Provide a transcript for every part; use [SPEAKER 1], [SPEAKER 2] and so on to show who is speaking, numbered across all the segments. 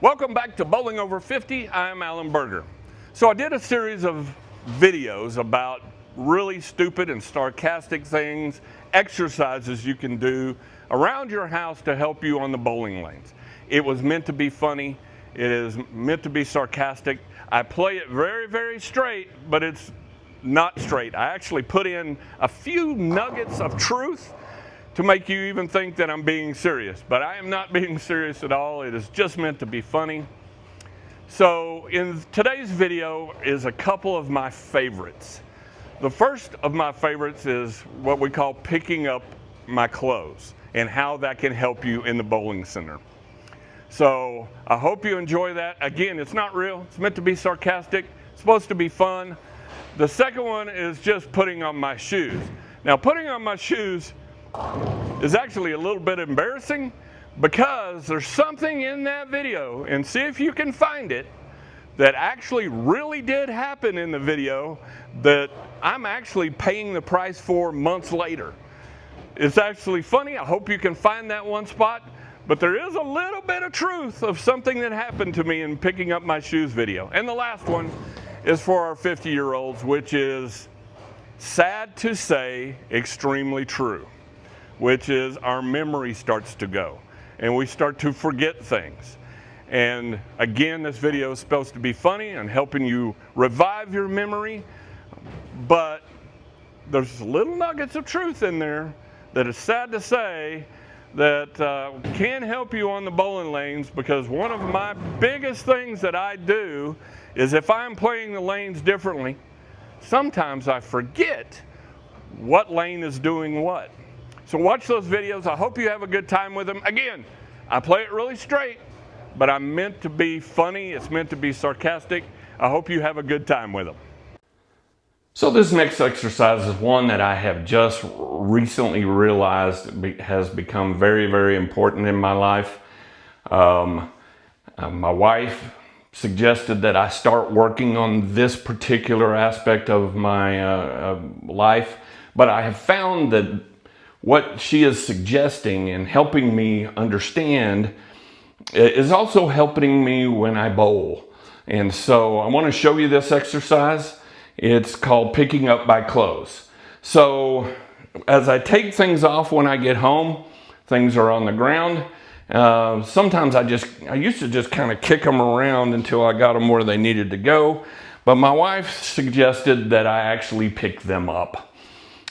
[SPEAKER 1] Welcome back to Bowling Over 50. I'm Alan Berger. So I did a series of videos about really stupid and sarcastic things, exercises you can do around your house to help you on the bowling lanes. It was meant to be funny. It is meant to be sarcastic. I play it very, very straight, but it's not straight. I actually put in a few nuggets of truth to make you even think that I'm being serious. But I am not being serious at all. It is just meant to be funny. So in today's video is a couple of my favorites. The first of my favorites is what we call picking up my clothes and how that can help you in the bowling center. So I hope you enjoy that. Again, it's not real. It's meant to be sarcastic. It's supposed to be fun. The second one is just putting on my shoes. Now, putting on my shoes is actually a little bit embarrassing because there's something in that video, and see if you can find it, that actually really did happen in the video that I'm actually paying the price for months later. It's actually funny. I hope you can find that one spot, but there is a little bit of truth of something that happened to me in picking up my shoes video. And the last one is for our 50-year-olds, which is sad to say, extremely true, which is our memory starts to go and we start to forget things. And again, this video is supposed to be funny and helping you revive your memory, but there's little nuggets of truth in there that is sad to say that can help you on the bowling lanes, because one of my biggest things that I do is if I'm playing the lanes differently, sometimes I forget what lane is doing what. So watch those videos. I hope you have a good time with them. Again, I play it really straight, but I'm meant to be funny. It's meant to be sarcastic. I hope you have a good time with them. So this next exercise is one that I have just recently realized has become very, very important in my life. My wife suggested that I start working on this particular aspect of my life, but I have found that what she is suggesting and helping me understand is also helping me when I bowl. And so I want to show you this exercise. It's called picking up my clothes. So as I take things off when I get home, things are on the ground. Sometimes I used to just kind of kick them around until I got them where they needed to go. But my wife suggested that I actually pick them up.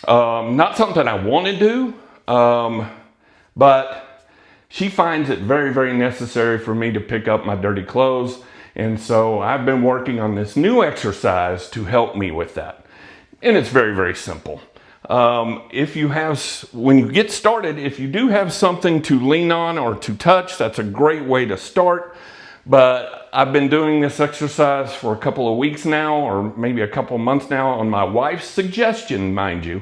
[SPEAKER 1] Not something I want to do, but she finds it very, very necessary for me to pick up my dirty clothes. And so I've been working on this new exercise to help me with that. And it's very, very simple. When you get started, if you do have something to lean on or to touch, that's a great way to start. But I've been doing this exercise for a couple of weeks now, or maybe a couple of months now, on my wife's suggestion, mind you,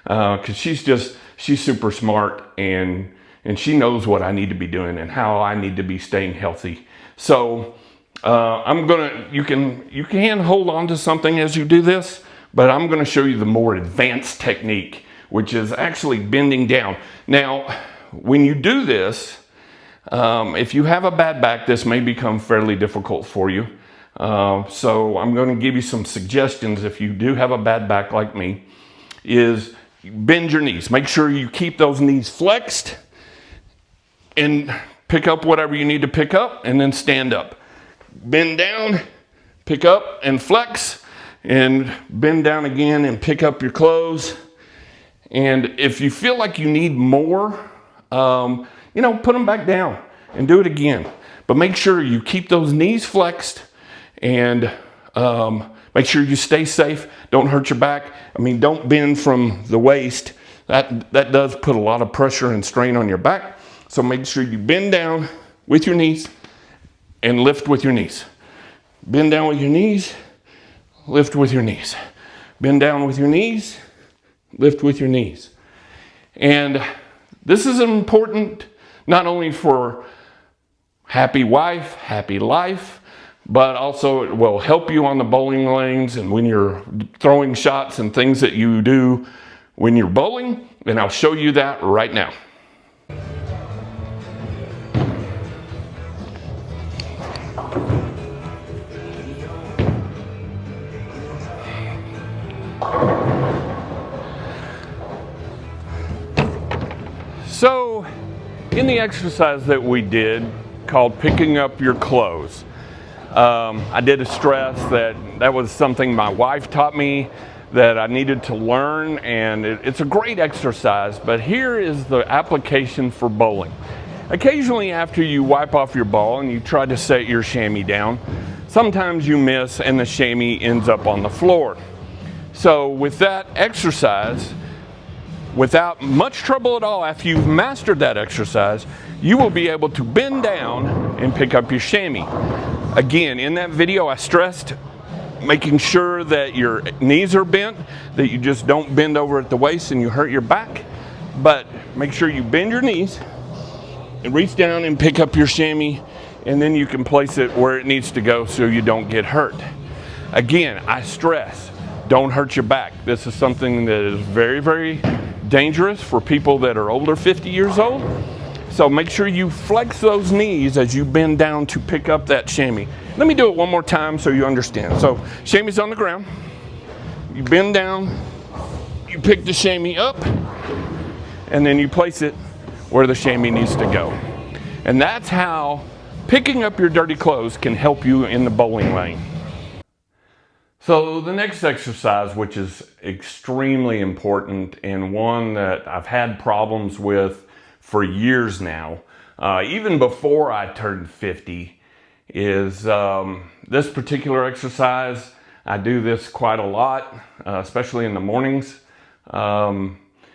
[SPEAKER 1] because she's super smart and she knows what I need to be doing and how I need to be staying healthy. So you can hold on to something as you do this, but I'm gonna show you the more advanced technique, which is actually bending down. Now, when you do this, if you have a bad back, this may become fairly difficult for you. So I'm going to give you some suggestions if you do have a bad back like me, is bend your knees. Make sure you keep those knees flexed and pick up whatever you need to pick up, and then stand up. Bend down, pick up and flex, and bend down again and pick up your clothes. And if you feel like you need more, put them back down and do it again. But make sure you keep those knees flexed and make sure you stay safe. Don't hurt your back. Don't bend from the waist. That does put a lot of pressure and strain on your back. So make sure you bend down with your knees and lift with your knees. Bend down with your knees, lift with your knees. Bend down with your knees, lift with your knees. And this is important not only for happy wife, happy life, but also it will help you on the bowling lanes and when you're throwing shots and things that you do when you're bowling. And I'll show you that right now. So, in the exercise that we did called picking up your clothes, I did stress that that was something my wife taught me that I needed to learn, and it's a great exercise, but here is the application for bowling. Occasionally after you wipe off your ball and you try to set your chamois down, sometimes you miss and the chamois ends up on the floor. So with that exercise, without much trouble at all, after you've mastered that exercise, you will be able to bend down and pick up your chamois. Again, in that video I stressed making sure that your knees are bent, that you just don't bend over at the waist and you hurt your back, but make sure you bend your knees and reach down and pick up your chamois, and then you can place it where it needs to go so you don't get hurt. Again, I stress, don't hurt your back. This is something that is very, very dangerous for people that are older, 50 years old. So make sure you flex those knees as you bend down to pick up that chamois. Let me do it one more time so you understand. So chamois on the ground, you bend down, you pick the chamois up, and then you place it where the chamois needs to go. And that's how picking up your dirty clothes can help you in the bowling lane. So the next exercise, which is extremely important and one that I've had problems with for years now, even before I turned 50, is this particular exercise. I do this quite a lot, especially in the mornings.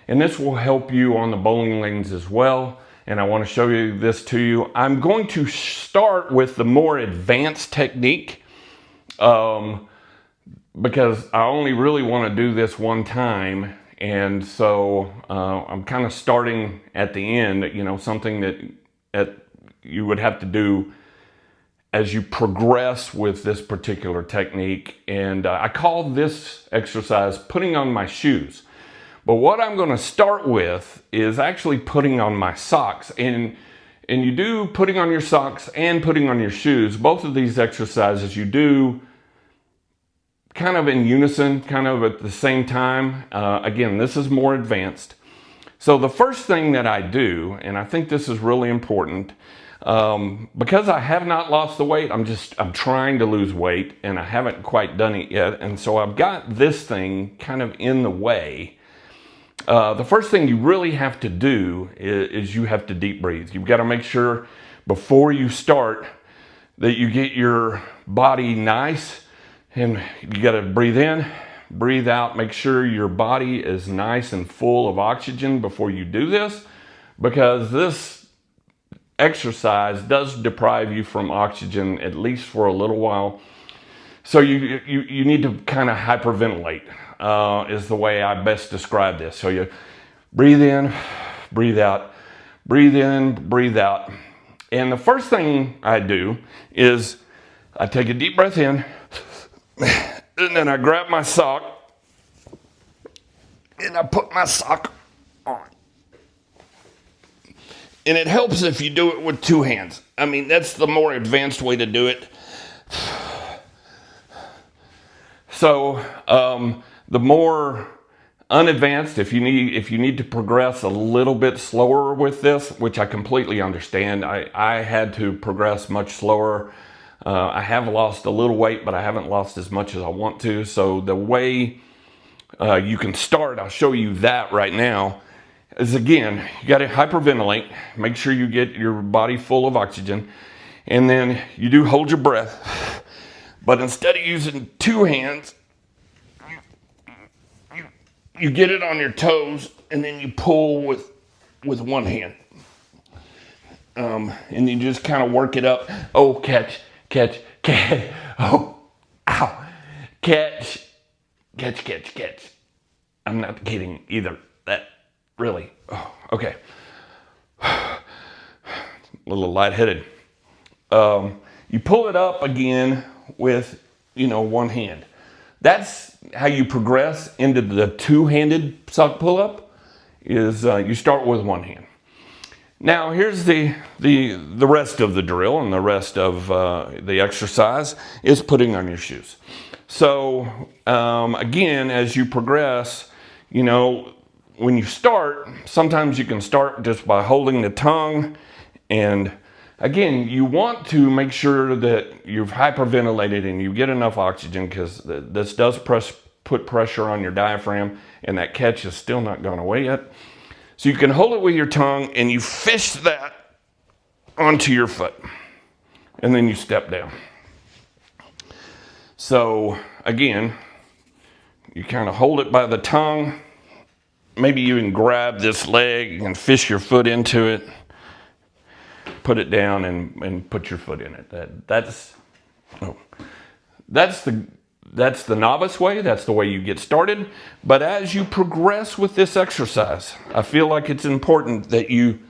[SPEAKER 1] And this will help you on the bowling lanes as well. And I want to show you this to you. I'm going to start with the more advanced technique, because I only really want to do this one time, and so I'm kind of starting at the end, you know, something that you would have to do as you progress with this particular technique. And I call this exercise putting on my shoes. But what I'm going to start with is actually putting on my socks. And you do putting on your socks and putting on your shoes. Both of these exercises you do kind of in unison, kind of at the same time. Again, this is more advanced. So the first thing that I do, and I think this is really important, because I have not lost the weight, I'm trying to lose weight and I haven't quite done it yet. And so I've got this thing kind of in the way. The first thing you really have to do is you have to deep breathe. You've got to make sure before you start that you get your body nice. And you got to breathe in, breathe out, make sure your body is nice and full of oxygen before you do this, because this exercise does deprive you from oxygen, at least for a little while. So you need to kind of hyperventilate, is the way I best describe this. So you breathe in, breathe out, breathe in, breathe out. And the first thing I do is I take a deep breath in, and then I grab my sock and I put my sock on. And it helps if you do it with two hands. I mean, that's the more advanced way to do it. So the more unadvanced, if you need to progress a little bit slower with this, which I completely understand. I had to progress much slower. I have lost a little weight, but I haven't lost as much as I want to. So the way you can start, I'll show you that right now, is again, you got to hyperventilate. Make sure you get your body full of oxygen. And then you do hold your breath. But instead of using two hands, you get it on your toes, and then you pull with one hand. And you just kind of work it up. Oh, catch. Oh, ow. Catch. I'm not kidding either. That really. Oh, okay. A little lightheaded. You pull it up again with, one hand. That's how you progress into the two-handed sock pull-up, is you start with one hand. Now here's the rest of the drill, and the rest of the exercise is putting on your shoes. So again, as you progress, you know, when you start, sometimes you can start just by holding the tongue, and again, you want to make sure that you've hyperventilated and you get enough oxygen, because this does put pressure on your diaphragm, and that catch is still not gone away yet. So you can hold it with your tongue and you fish that onto your foot, and then you step down. So again, you kind of hold it by the tongue. Maybe you can grab this leg and fish your foot into it, put it down and put your foot in it. That's the novice way. That's the way you get started. But as you progress with this exercise, I feel like it's important that you,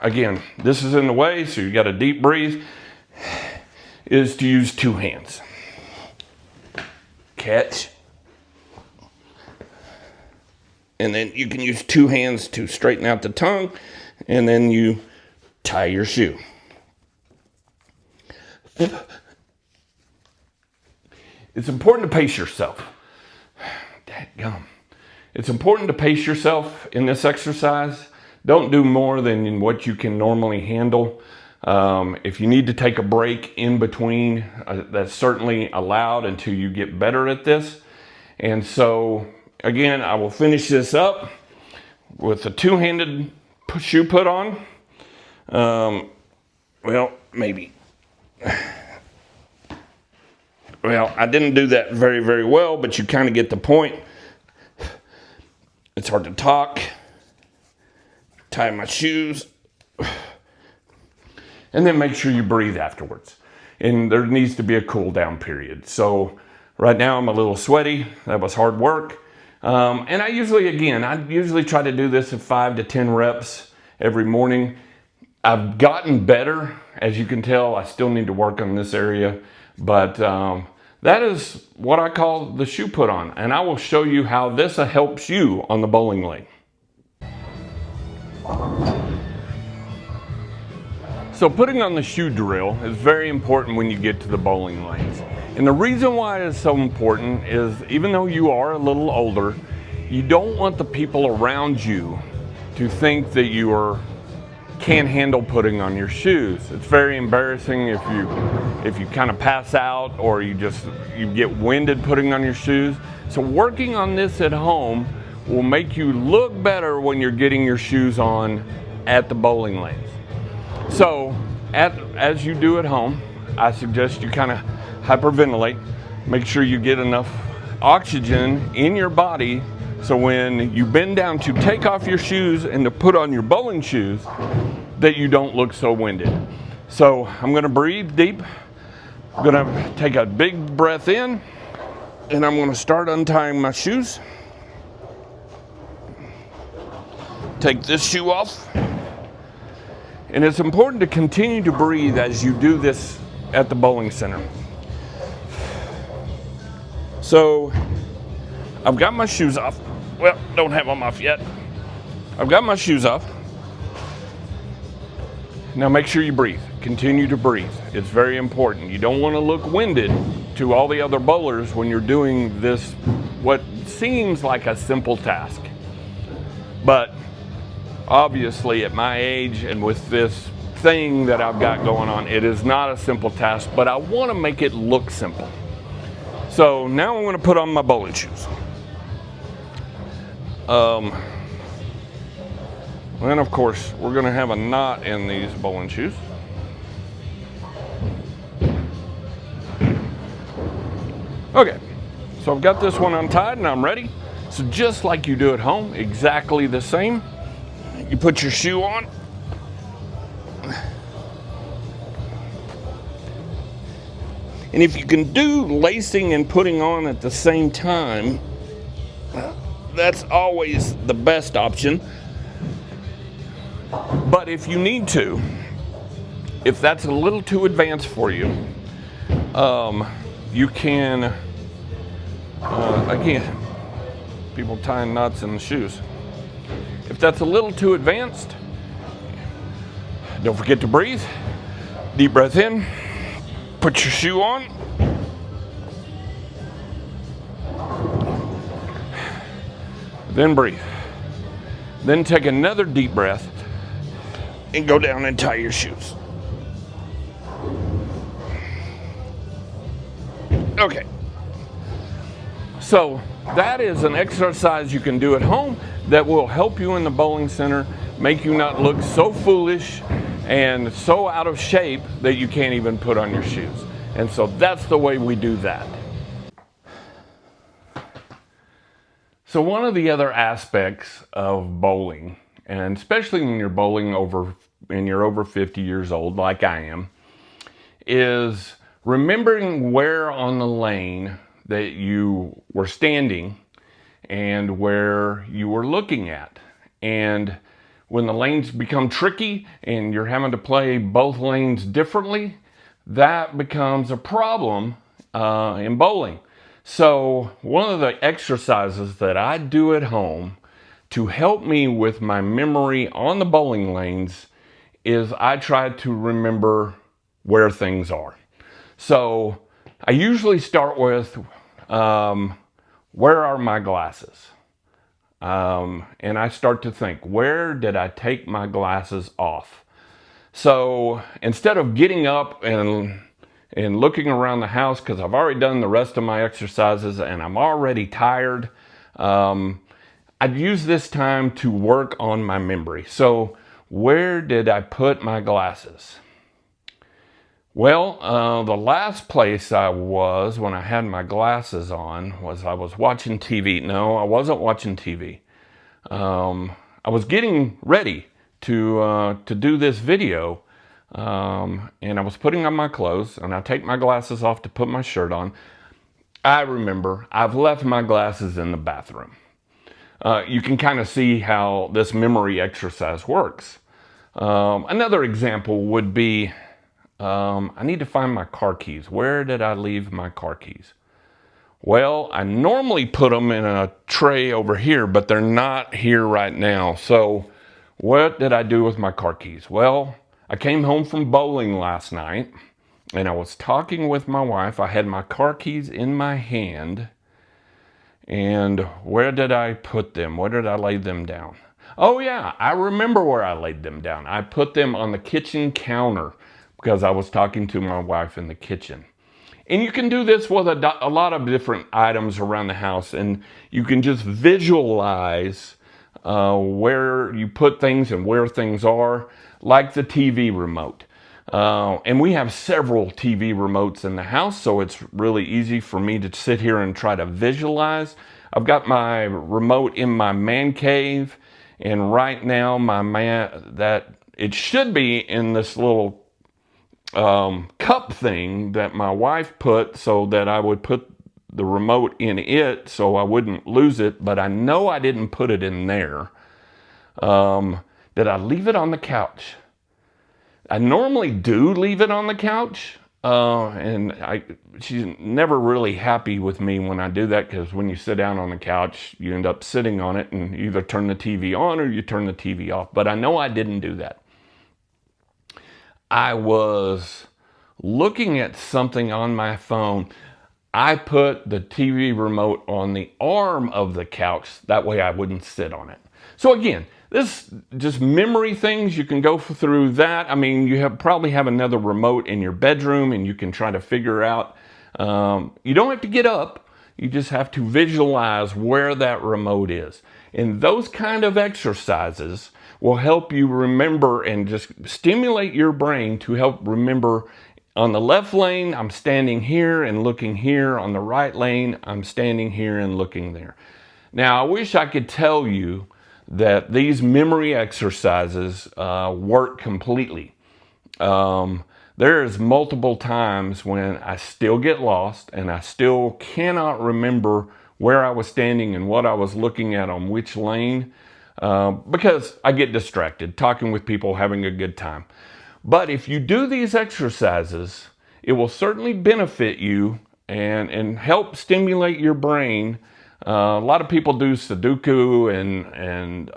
[SPEAKER 1] again, this is in the way, so you got to deep breathe, is to use two hands. Catch. And then you can use two hands to straighten out the tongue, and then you tie your shoe. It's important to pace yourself. Dadgum. It's important to pace yourself in this exercise. Don't do more than what you can normally handle. If you need to take a break in between, that's certainly allowed until you get better at this. And so, again, I will finish this up with a two-handed shoe put on. Well, maybe. Well, I didn't do that very, very well, but you kind of get the point. It's hard to talk. Tie my shoes. And then make sure you breathe afterwards. And there needs to be a cool down period. So right now I'm a little sweaty. That was hard work. And I usually try to do this at 5 to 10 reps every morning. I've gotten better. As you can tell, I still need to work on this area. But that is what I call the shoe put on. And I will show you how this helps you on the bowling lane. So putting on the shoe drill is very important when you get to the bowling lanes. And the reason why it is so important is, even though you are a little older, you don't want the people around you to think that you can't handle putting on your shoes. It's very embarrassing if you kind of pass out, or you get winded putting on your shoes. So working on this at home will make you look better when you're getting your shoes on at the bowling lanes. So as you do at home, I suggest you kind of hyperventilate. Make sure you get enough oxygen in your body, so when you bend down to take off your shoes and to put on your bowling shoes, that you don't look so winded. So I'm going to breathe deep. I'm going to take a big breath in, and I'm going to start untying my shoes. Take this shoe off. And it's important to continue to breathe as you do this at the bowling center. So I've got my shoes off. Well, don't have them off yet. I've got my shoes off. Now make sure you breathe. Continue to breathe. It's very important. You don't want to look winded to all the other bowlers when you're doing this, what seems like a simple task. But obviously at my age and with this thing that I've got going on, it is not a simple task, but I want to make it look simple. So now I'm going to put on my bowling shoes. Then of course we're going to have a knot in these bowling shoes. Okay, so I've got this one untied and I'm ready. So just like you do at home, exactly the same. You put your shoe on. And if you can do lacing and putting on at the same time, that's always the best option. But if you need to, if that's a little too advanced for you, you can, again, people tying knots in the shoes. If If that's a little too advanced, don't forget to breathe. Deep breath in, put your shoe on. Then breathe. Then take another deep breath and go down and tie your shoes. Okay. So that is an exercise you can do at home that will help you in the bowling center, make you not look so foolish and so out of shape that you can't even put on your shoes. And so that's the way we do that. So one of the other aspects of bowling, and especially when you're bowling and you're over 50 years old like I am, is remembering where on the lane that you were standing and where you were looking at. And when the lanes become tricky and you're having to play both lanes differently, that becomes a problem in bowling. So one of the exercises that I do at home to help me with my memory on the bowling lanes is I try to remember where things are. So I usually start with where are my glasses? And I start to think, where did I take my glasses off? So instead of getting up and looking around the house, because I've already done the rest of my exercises and I'm already tired, I'd use this time to work on my memory. So where did I put my glasses? Well, the last place I was when I had my glasses on was I was watching TV. No, I wasn't watching TV. I was getting ready to do this video, and I was putting on my clothes, and I take my glasses off to put my shirt on. I remember I've left my glasses in the bathroom. You can kind of see how this memory exercise works. Another example would be, I need to find my car keys. Where did I leave my car keys? Well, I normally put them in a tray over here, but they're not here right now. So what did I do with my car keys? Well, I came home from bowling last night and I was talking with my wife. I had my car keys in my hand. And where did I put them? Where did I lay them down? Oh yeah, I remember where I laid them down. I put them on the kitchen counter because I was talking to my wife in the kitchen. And you can do this with a lot of different items around the house, and you can just visualize where you put things and where things are, like the TV remote. And we have several TV remotes in the house, so it's really easy for me to sit here and try to visualize. I've got my remote in my man cave, and right now it should be in this little cup thing that my wife put so that I would put the remote in it so I wouldn't lose it, but I know I didn't put it in there. Did I leave it on the couch? I normally do leave it on the couch, and she's never really happy with me when I do that, because when you sit down on the couch, you end up sitting on it and you either turn the TV on or you turn the TV off. But I know I didn't do that. I was looking at something on my phone. I put the TV remote on the arm of the couch. That way I wouldn't sit on it. So again, this just memory things. You can go through that. I mean, you probably have another remote in your bedroom and you can try to figure out. You don't have to get up. You just have to visualize where that remote is. And those kind of exercises will help you remember and just stimulate your brain to help remember. On the left lane, I'm standing here and looking here. On the right lane, I'm standing here and looking there. Now, I wish I could tell you that these memory exercises work completely. There's multiple times when I still get lost and I still cannot remember where I was standing and what I was looking at on which lane, because I get distracted talking with people, having a good time. But if you do these exercises, it will certainly benefit you and help stimulate your brain. A lot of people do Sudoku and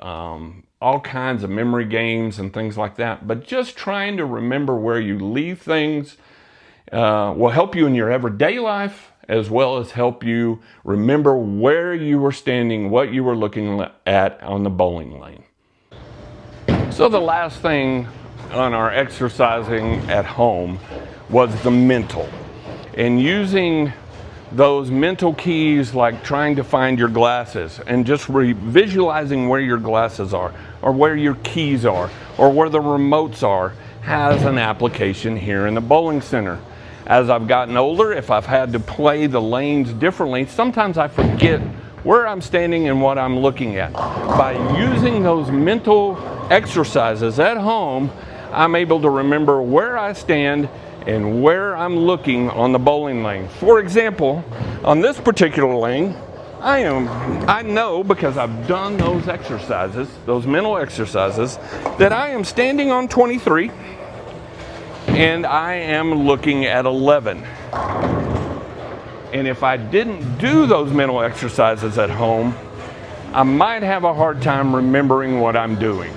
[SPEAKER 1] all kinds of memory games and things like that. But just trying to remember where you leave things will help you in your everyday life, as well as help you remember where you were standing, what you were looking at on the bowling lane. So the last thing on our exercising at home was the mental, and using those mental keys, like trying to find your glasses and just visualizing where your glasses are, or where your keys are, or where the remotes are, has an application here in the bowling center. As I've gotten older, if I've had to play the lanes differently, sometimes I forget where I'm standing and what I'm looking at. By using those mental exercises at home, I'm able to remember where I stand and where I'm looking on the bowling lane. For example, on this particular lane, I know, because I've done those exercises, those mental exercises, that I am standing on 23 and I am looking at 11. And if I didn't do those mental exercises at home, I might have a hard time remembering what I'm doing.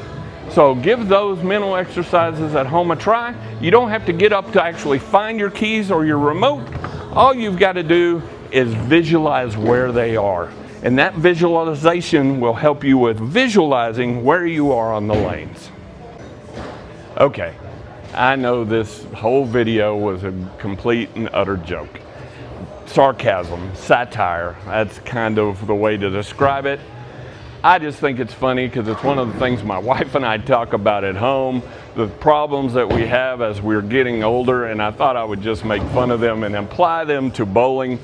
[SPEAKER 1] So give those mental exercises at home a try. You don't have to get up to actually find your keys or your remote. All you've got to do is visualize where they are. And that visualization will help you with visualizing where you are on the lanes. Okay, I know this whole video was a complete and utter joke. Sarcasm, satire, that's kind of the way to describe it. I just think it's funny because it's one of the things my wife and I talk about at home, the problems that we have as we're getting older, and I thought I would just make fun of them and apply them to bowling.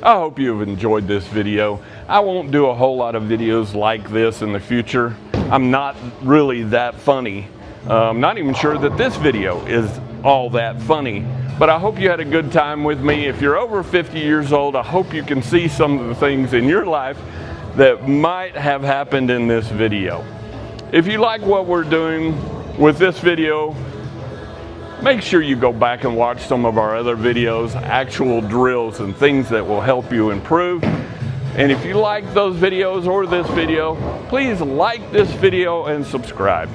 [SPEAKER 1] I hope you've enjoyed this video. I won't do a whole lot of videos like this in the future. I'm not really that funny. I'm not even sure that this video is all that funny, but I hope you had a good time with me. If you're over 50 years old, I hope you can see some of the things in your life that might have happened in this video. If you like what we're doing with this video, make sure you go back and watch some of our other videos, actual drills and things that will help you improve. And if you like those videos or this video, please like this video and subscribe.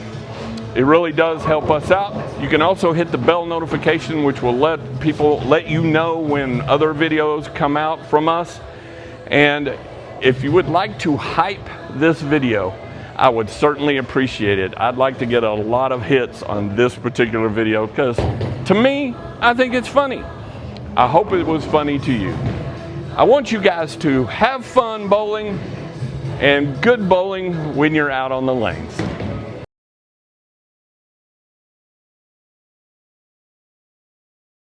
[SPEAKER 1] It really does help us out. You can also hit the bell notification, which will let you know when other videos come out from us. And if you would like to hype this video, I would certainly appreciate it. I'd like to get a lot of hits on this particular video because, to me, I think it's funny. I hope it was funny to you. I want you guys to have fun bowling and good bowling when you're out on the lanes.